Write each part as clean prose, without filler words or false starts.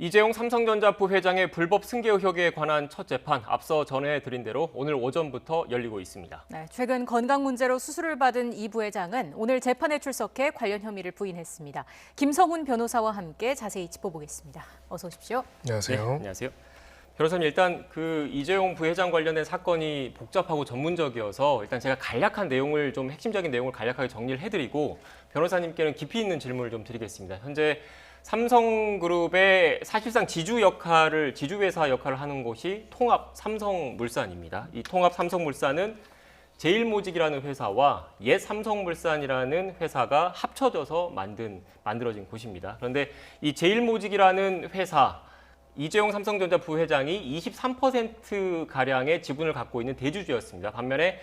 이재용 삼성전자 부회장의 불법 승계 의혹에 관한 첫 재판 앞서 전해드린 대로 오늘 오전부터 열리고 있습니다. 네, 최근 건강 문제로 수술을 받은 이 부회장은 오늘 재판에 출석해 관련 혐의를 부인했습니다. 김성훈 변호사와 함께 자세히 짚어보겠습니다. 어서 오십시오. 안녕하세요. 네, 안녕하세요. 변호사님, 일단 이재용 부회장 관련된 사건이 복잡하고 전문적이어서 일단 제가 핵심적인 내용을 간략하게 정리를 해드리고 변호사님께는 깊이 있는 질문을 좀 드리겠습니다. 현재 삼성그룹의 사실상 지주회사 역할을 하는 곳이 통합삼성물산입니다. 이 통합삼성물산은 제일모직이라는 회사와 옛삼성물산이라는 회사가 합쳐져서 만들어진 곳입니다. 그런데 이 제일모직이라는 회사, 이재용 삼성전자 부회장이 23%가량의 지분을 갖고 있는 대주주였습니다. 반면에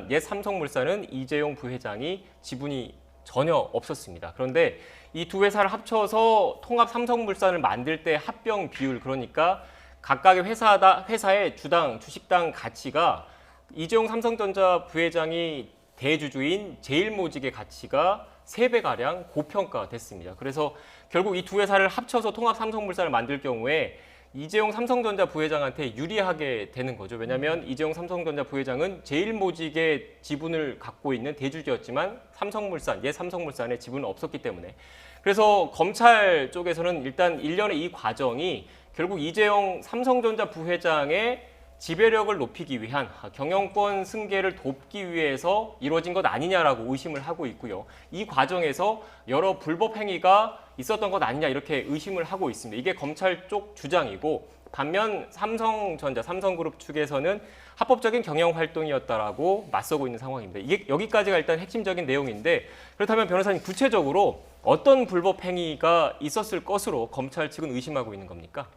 옛삼성물산은 이재용 부회장이 지분이 전혀 없었습니다. 그런데 이 두 회사를 합쳐서 통합삼성물산을 만들 때 합병 비율, 그러니까 각각의 회사의 주식당 가치가 이재용 삼성전자 부회장이 대주주인 제일모직의 가치가 3배가량 고평가됐습니다. 그래서 결국 이 두 회사를 합쳐서 통합삼성물산을 만들 경우에 이재용 삼성전자 부회장한테 유리하게 되는 거죠. 왜냐하면 이재용 삼성전자 부회장은 제일모직의 지분을 갖고 있는 대주주였지만 옛삼성물산의 지분은 없었기 때문에. 그래서 검찰 쪽에서는 일단 일련의 이 과정이 결국 이재용 삼성전자 부회장의 지배력을 높이기 위한 경영권 승계를 돕기 위해서 이루어진 것 아니냐라고 의심을 하고 있고요. 이 과정에서 여러 불법 행위가 있었던 것 아니냐 이렇게 의심을 하고 있습니다. 이게 검찰 쪽 주장이고, 반면 삼성그룹 측에서는 합법적인 경영 활동이었다라고 맞서고 있는 상황입니다. 이게 여기까지가 일단 핵심적인 내용인데, 그렇다면 변호사님, 구체적으로 어떤 불법 행위가 있었을 것으로 검찰 측은 의심하고 있는 겁니까?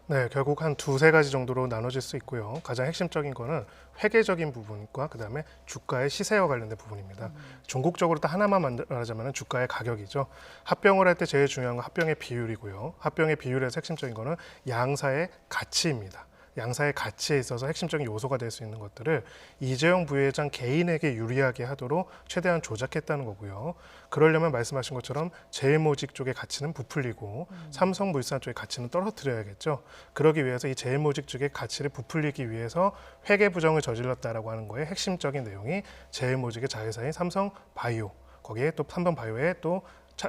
네, 결국 한 두세 가지 정도로 나눠질 수 있고요. 가장 핵심적인 거는 회계적인 부분과 그다음에 주가의 시세와 관련된 부분입니다. 종국적으로 또 하나만 말하자면 주가의 가격이죠. 합병을 할 때 제일 중요한 건 합병의 비율이고요. 합병의 비율에서 핵심적인 거는 양사의 가치입니다. 양사의 가치에 있어서 핵심적인 요소가 될 수 있는 것들을 이재용 부회장 개인에게 유리하게 하도록 최대한 조작했다는 거고요. 그러려면 말씀하신 것처럼 제일모직 쪽의 가치는 부풀리고 삼성물산 쪽의 가치는 떨어뜨려야겠죠. 그러기 위해서 이 제일모직 쪽의 가치를 부풀리기 위해서 회계 부정을 저질렀다라고 하는 거에 핵심적인 내용이 제일모직의 자회사인 삼성바이오, 거기에 또 삼성바이오의 또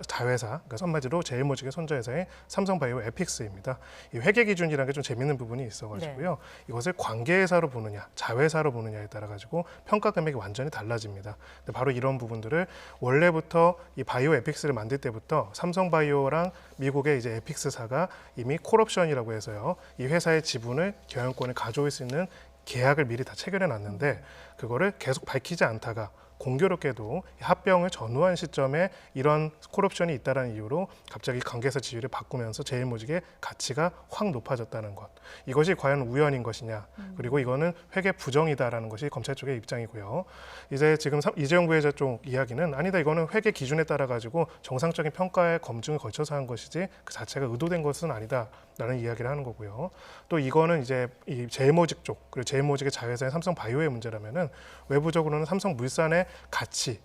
자회사, 그러니까 한마디로 제일모직의 손자회사인 삼성바이오 에픽스입니다. 이 회계 기준이라는 게 좀 재밌는 부분이 있어가지고요. 네. 이것을 관계회사로 보느냐, 자회사로 보느냐에 따라 가지고 평가 금액이 완전히 달라집니다. 근데 바로 이런 부분들을 원래부터 이 바이오 에픽스를 만들 때부터 삼성바이오랑 미국의 이제 에픽스사가 이미 콜옵션이라고 해서요, 이 회사의 지분을 경영권을 가져올 수 있는 계약을 미리 다 체결해 놨는데 그거를 계속 밝히지 않다가 공교롭게도 합병을 전후한 시점에 이런 콜옵션이 있다는 이유로 갑자기 관계사 지위를 바꾸면서 제일모직의 가치가 확 높아졌다는 것. 이것이 과연 우연인 것이냐. 그리고 이거는 회계 부정이다라는 것이 검찰 쪽의 입장이고요. 이제 지금 이재용 부회장 쪽 이야기는 아니다, 이거는 회계 기준에 따라 가지고 정상적인 평가의 검증을 거쳐서 한 것이지 그 자체가 의도된 것은 아니다라는 이야기를 하는 거고요. 또 이거는 이제 이 제일모직 쪽, 그리고 제일모직의 자회사인 삼성바이오의 문제라면은 외부적으로는 삼성물산의 가치,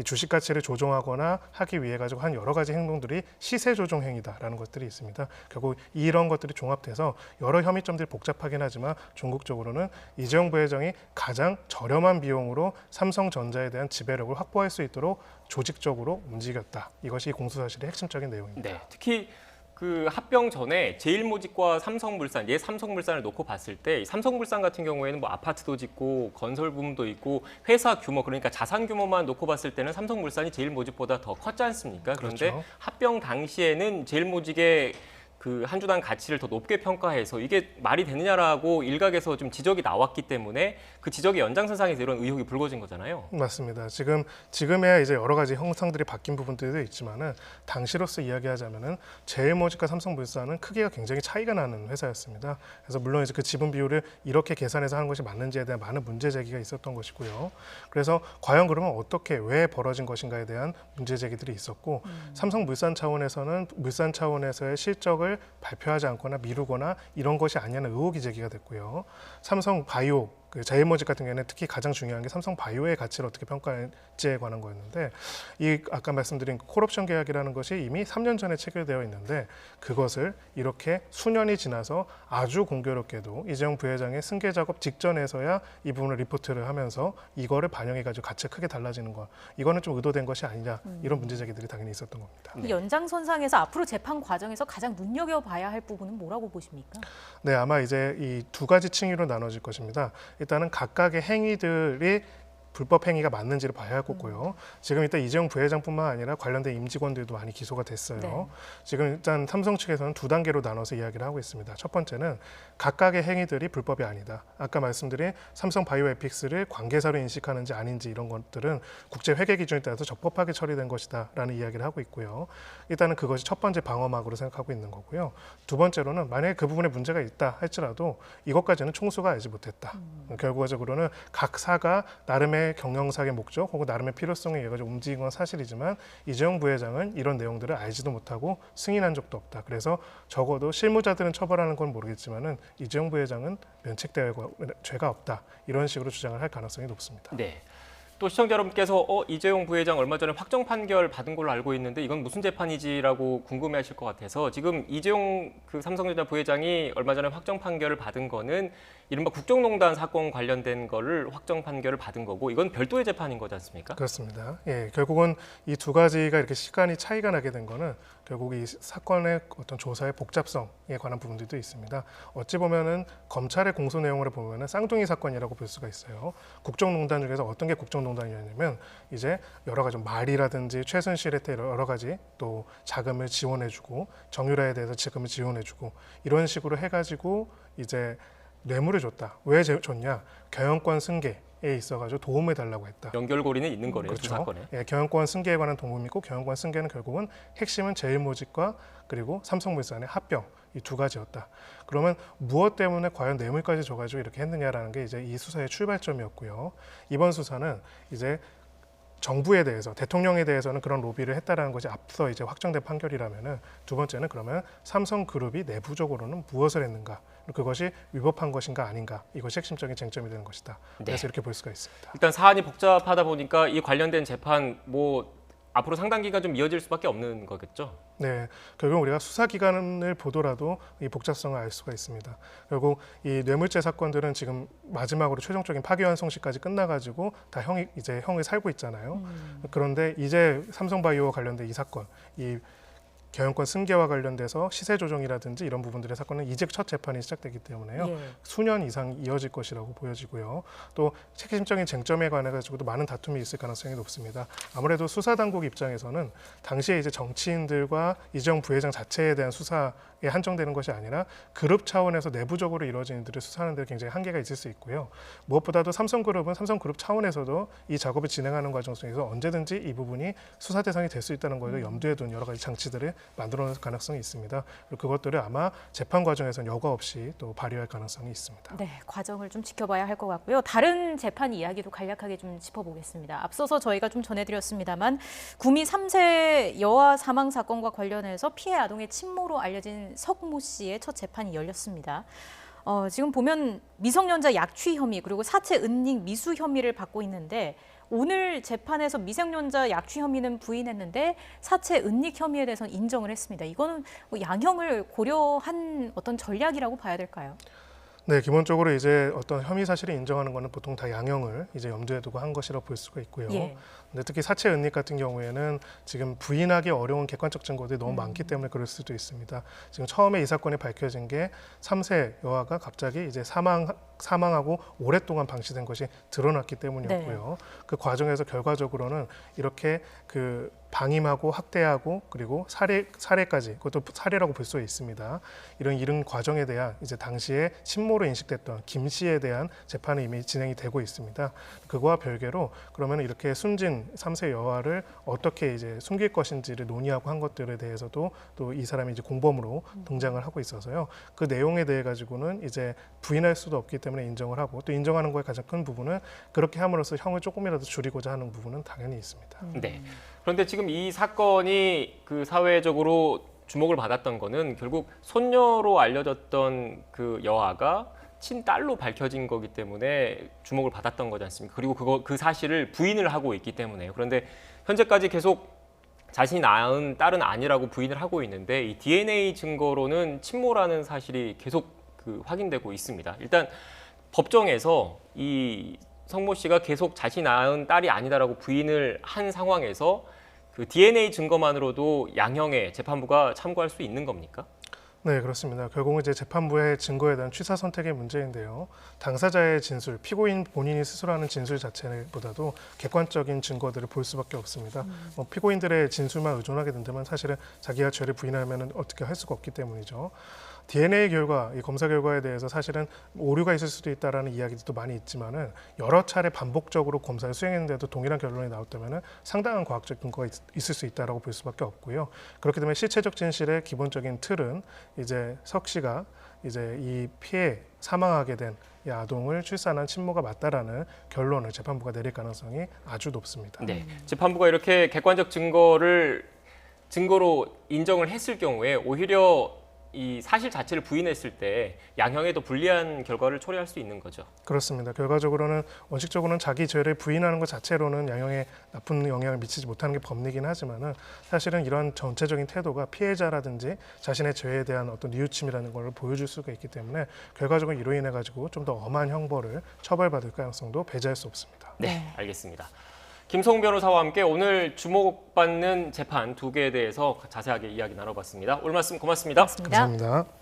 주식 가치를 조정하거나 하기 위해 가지고 한 여러 가지 행동들이 시세 조정 행위다라는 것들이 있습니다. 결국 이런 것들이 종합돼서 여러 혐의점들이 복잡하긴 하지만 종국적으로는 이재용 부회장이 가장 저렴한 비용으로 삼성전자에 대한 지배력을 확보할 수 있도록 조직적으로 움직였다. 이것이 공수사실의 핵심적인 내용입니다. 네, 특히 그 합병 전에 제일모직과 삼성물산을 놓고 봤을 때 삼성물산 같은 경우에는 뭐 아파트도 짓고 건설 부문도 있고 회사 규모, 그러니까 자산 규모만 놓고 봤을 때는 삼성물산이 제일모직보다 더 컸지 않습니까? 그런데 그렇죠. 합병 당시에는 제일모직의 그 한 주당 가치를 더 높게 평가해서 이게 말이 되느냐라고 일각에서 좀 지적이 나왔기 때문에 그 지적의 연장선상에서 이런 의혹이 불거진 거잖아요. 맞습니다. 지금에야 이제 여러 가지 형상들이 바뀐 부분들도 있지만은 당시로서 이야기하자면은 제일모직과 삼성물산은 크기가 굉장히 차이가 나는 회사였습니다. 그래서 물론 이제 그 지분 비율을 이렇게 계산해서 하는 것이 맞는지에 대한 많은 문제 제기가 있었던 것이고요. 그래서 과연 그러면 어떻게 왜 벌어진 것인가에 대한 문제 제기들이 있었고 삼성물산 차원에서는 물산 차원에서의 실적을 발표하지 않거나 미루거나 이런 것이 아니냐는 의혹이 제기가 됐고요. 삼성바이오 그 제일모직 같은 경우에는 특히 가장 중요한 게 삼성바이오의 가치를 어떻게 평가할지에 관한 거였는데 이 아까 말씀드린 콜옵션 계약이라는 것이 이미 3년 전에 체결되어 있는데 그것을 이렇게 수년이 지나서 아주 공교롭게도 이재용 부회장의 승계 작업 직전에서야 이 부분을 리포트를 하면서 이거를 반영해가지고 가치가 크게 달라지는 것 이거는 좀 의도된 것이 아니냐 이런 문제 제기들이 당연히 있었던 겁니다. 이 연장선상에서 앞으로 재판 과정에서 가장 눈여겨봐야 할 부분은 뭐라고 보십니까? 네, 아마 이제 이 두 가지 층위로 나눠질 것입니다. 일단은 각각의 행위들이 불법 행위가 맞는지를 봐야 할 거고요. 지금 일단 이재용 부회장뿐만 아니라 관련된 임직원들도 많이 기소가 됐어요. 네. 지금 일단 삼성 측에서는 두 단계로 나눠서 이야기를 하고 있습니다. 첫 번째는 각각의 행위들이 불법이 아니다. 아까 말씀드린 삼성 바이오에픽스를 관계사로 인식하는지 아닌지 이런 것들은 국제 회계 기준에 따라서 적법하게 처리된 것이다라는 이야기를 하고 있고요. 일단은 그것이 첫 번째 방어막으로 생각하고 있는 거고요. 두 번째로는 만약에 그 부분에 문제가 있다 할지라도 이것까지는 총수가 알지 못했다. 결과적으로는 각 사가 나름의 경영상의 목적 혹은 나름의 필요성에 의해 가지고 움직인 건 사실이지만 이재용 부회장은 이런 내용들을 알지도 못하고 승인한 적도 없다. 그래서 적어도 실무자들은 처벌하는 건 모르겠지만은 이재용 부회장은 면책될 죄가 없다. 이런 식으로 주장을 할 가능성이 높습니다. 네. 또 시청자 여러분께서 이재용 부회장 얼마 전에 확정 판결 받은 걸로 알고 있는데 이건 무슨 재판이지라고 궁금해하실 것 같아서 지금 이재용 그 삼성전자 부회장이 얼마 전에 확정 판결을 받은 거는 이른바 국정농단 사건 관련된 거를 확정 판결을 받은 거고 이건 별도의 재판인 거지 않습니까? 그렇습니다. 예, 결국은 이 두 가지가 이렇게 시간이 차이가 나게 된 거는 결국 이 사건의 어떤 조사의 복잡성에 관한 부분들도 있습니다. 어찌 보면은 검찰의 공소 내용으로 보면은 쌍둥이 사건이라고 볼 수가 있어요. 국정농단 중에서 어떤 게 국정농단이었냐면 이제 여러 가지 말이라든지 최순실에 여러 가지 또 자금을 지원해주고 정유라에 대해서 자금을 지원해주고 이런 식으로 해가지고 이제 뇌물을 줬다. 왜 줬냐? 경영권 승계에 있어가지고 도움을 달라고 했다. 연결고리는 있는 거네요, 두 그렇죠. 사건에. 예, 경영권 승계에 관한 도움이고 경영권 승계는 결국은 핵심은 제일모직과 그리고 삼성물산의 합병 이 두 가지였다. 그러면 무엇 때문에 과연 뇌물까지 줘가지고 이렇게 했느냐라는 게 이제 이 수사의 출발점이었고요. 이번 수사는 이제 정부에 대해서 대통령에 대해서는 그런 로비를 했다라는 것이 앞서 이제 확정된 판결이라면은 두 번째는 그러면 삼성그룹이 내부적으로는 무엇을 했는가 그것이 위법한 것인가 아닌가 이것이 핵심적인 쟁점이 되는 것이다. 그래서 네. 이렇게 볼 수가 있습니다. 일단 사안이 복잡하다 보니까 이 관련된 재판 뭐 앞으로 상당 기간 좀 이어질 수밖에 없는 거겠죠. 네, 결국 우리가 수사 기간을 보더라도 이 복잡성을 알 수가 있습니다. 결국 이 뇌물죄 사건들은 지금 마지막으로 최종적인 파기환송시까지 끝나가지고 다 이제 형을 살고 있잖아요. 그런데 이제 삼성바이오와 관련된 이 사건, 이 경영권 승계와 관련돼서 시세 조정이라든지 이런 부분들의 사건은 이제 첫 재판이 시작되기 때문에요. 예. 수년 이상 이어질 것이라고 보여지고요. 또 핵심적인 쟁점에 관해 가지고도 많은 다툼이 있을 가능성이 높습니다. 아무래도 수사 당국 입장에서는 당시에 이제 정치인들과 이재용 부회장 자체에 대한 수사에 한정되는 것이 아니라 그룹 차원에서 내부적으로 이루어진 일들을 수사하는 데 굉장히 한계가 있을 수 있고요. 무엇보다도 삼성그룹은 삼성그룹 차원에서도 이 작업을 진행하는 과정 속에서 언제든지 이 부분이 수사 대상이 될 수 있다는 것을 염두에 둔 여러 가지 장치들을 만들어 놓을 가능성이 있습니다. 그리고 그것들을 아마 재판 과정에서는 여과 없이 또 발휘할 가능성이 있습니다. 네, 과정을 좀 지켜봐야 할 것 같고요. 다른 재판 이야기도 간략하게 좀 짚어보겠습니다. 앞서서 저희가 좀 전해드렸습니다만 구미 3세 여아 사망 사건과 관련해서 피해 아동의 친모로 알려진 석모 씨의 첫 재판이 열렸습니다. 지금 보면 미성년자 약취 혐의 그리고 사체 은닉 미수 혐의를 받고 있는데 오늘 재판에서 미성년자 약취 혐의는 부인했는데 사체 은닉 혐의에 대해서는 인정을 했습니다. 이거는 뭐 양형을 고려한 어떤 전략이라고 봐야 될까요? 네, 기본적으로 이제 어떤 혐의 사실을 인정하는 것은 보통 다 양형을 이제 염두에 두고 한 것이라고 볼 수가 있고요. 예. 근데 특히 사체 은닉 같은 경우에는 지금 부인하기 어려운 객관적 증거들이 너무 많기 때문에 그럴 수도 있습니다. 지금 처음에 이 사건이 밝혀진 게 3세 여아가 갑자기 이제 사망하고 오랫동안 방치된 것이 드러났기 때문이었고요. 그 과정에서 결과적으로는 이렇게 그 방임하고 학대하고 그리고 살해까지 그것도 살해라고 볼 수 있습니다. 이런 과정에 대한 이제 당시에 친모로 인식됐던 김 씨에 대한 재판이 이미 진행이 되고 있습니다. 그거와 별개로 그러면 이렇게 숨진 3세 여아를 어떻게 이제 숨길 것인지를 논의하고 한 것들에 대해서도 또 이 사람이 이제 공범으로 등장을 하고 있어서요. 그 내용에 대해 가지고는 이제 부인할 수도 없기 때문에 인정을 하고 또 인정하는 거에 가장 큰 부분은 그렇게 함으로써 형을 조금이라도 줄이고자 하는 부분은 당연히 있습니다. 네. 그런데 지금 이 사건이 그 사회적으로 주목을 받았던 거는 결국 손녀로 알려졌던 그 여아가 친딸로 밝혀진 거기 때문에 주목을 받았던 거지 않습니까? 그리고 그 사실을 부인을 하고 있기 때문에요. 그런데 현재까지 계속 자신이 낳은 딸은 아니라고 부인을 하고 있는데 이 DNA 증거로는 친모라는 사실이 계속 확인되고 있습니다. 일단 법정에서 이 성모 씨가 계속 자신이 낳은 딸이 아니다라고 부인을 한 상황에서 그 DNA 증거만으로도 양형에 재판부가 참고할 수 있는 겁니까? 네, 그렇습니다. 결국은 이제 재판부의 증거에 대한 취사 선택의 문제인데요. 당사자의 진술, 피고인 본인이 스스로 하는 진술 자체보다도 객관적인 증거들을 볼 수밖에 없습니다. 피고인들의 진술만 의존하게 된다면 사실은 자기가 죄를 부인하면 어떻게 할 수가 없기 때문이죠. DNA 결과, 이 검사 결과에 대해서 사실은 오류가 있을 수도 있다라는 이야기도 많이 있지만은 여러 차례 반복적으로 검사를 수행했는데도 동일한 결론이 나왔다면은 상당한 과학적 근거가 있을 수 있다라고 볼 수밖에 없고요. 그렇기 때문에 실체적 진실의 기본적인 틀은 이제 석 씨가 이제 이 피해 사망하게 된 이 아동을 출산한 친모가 맞다라는 결론을 재판부가 내릴 가능성이 아주 높습니다. 네, 재판부가 이렇게 객관적 증거로 인정을 했을 경우에 오히려 이 사실 자체를 부인했을 때 양형에도 불리한 결과를 초래할 수 있는 거죠. 그렇습니다. 결과적으로는 원칙적으로는 자기 죄를 부인하는 것 자체로는 양형에 나쁜 영향을 미치지 못하는 게 법리긴 하지만은 사실은 이러한 전체적인 태도가 피해자라든지 자신의 죄에 대한 어떤 뉘우침이라는 걸 보여줄 수가 있기 때문에 결과적으로 이로 인해 가지고 좀 더 엄한 형벌을 처벌받을 가능성도 배제할 수 없습니다. 네, 알겠습니다. 김성훈 변호사와 함께 오늘 주목받는 재판 두 개에 대해서 자세하게 이야기 나눠봤습니다. 오늘 말씀 고맙습니다. 고맙습니다. 감사합니다.